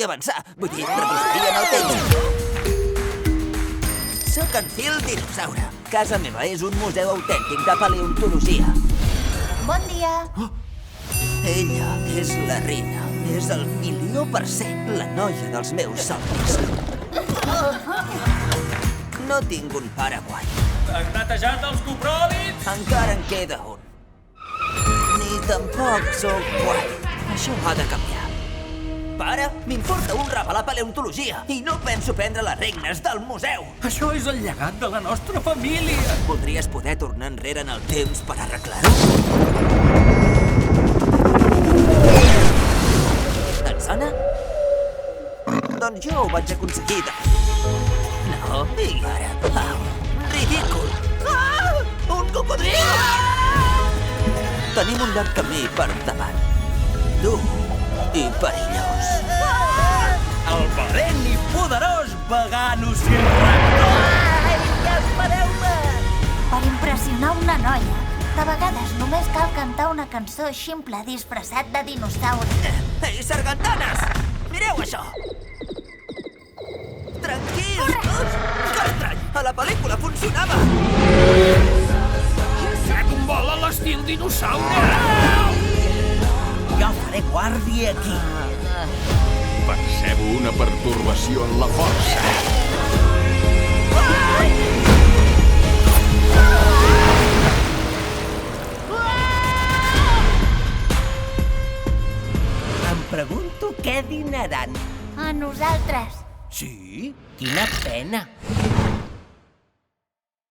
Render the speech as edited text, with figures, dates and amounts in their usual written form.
podria avançar. Vull dir, retrocedir en el temps. Soc en Phil Dinosaure. Casa meva és un museu autèntic de paleontologia. Bon dia. Ella és la Rina. És el 1.000.000%, la noia dels meus somnis. No tinc un pare guai. Has netejat els copròlits? Encara en queda un. Ni tampoc sóc guai. Això ha de canviar. Pare, m'importa un rap a la paleontologia i no penso prendre les regnes del museu. Això és el llegat de la nostra família. Voldries poder tornar enrere en el temps per arreglar-ho? Et sona? Doncs jo ho vaig aconseguir de... No, i ara... Au, ridícul! Ah! Un cocodril! Tenim un llarg camí per davant. Dur i perillós. El valent i poderós Veganuciraptor! Ai, espereu-me! Per impressionar una noia, de vegades només cal cantar una cançó ximple disfressat de dinosaure. Ei, sargantanes! Mireu això! Tranquils, tots! Que estrany! A la pel·lícula funcionava! Crec un vol a l'estil dinosaure! Jo faré guàrdia aquí. Percebo una pertorbació en la força. Em pregunto què dinaran. A nosaltres. Sí? Quina pena.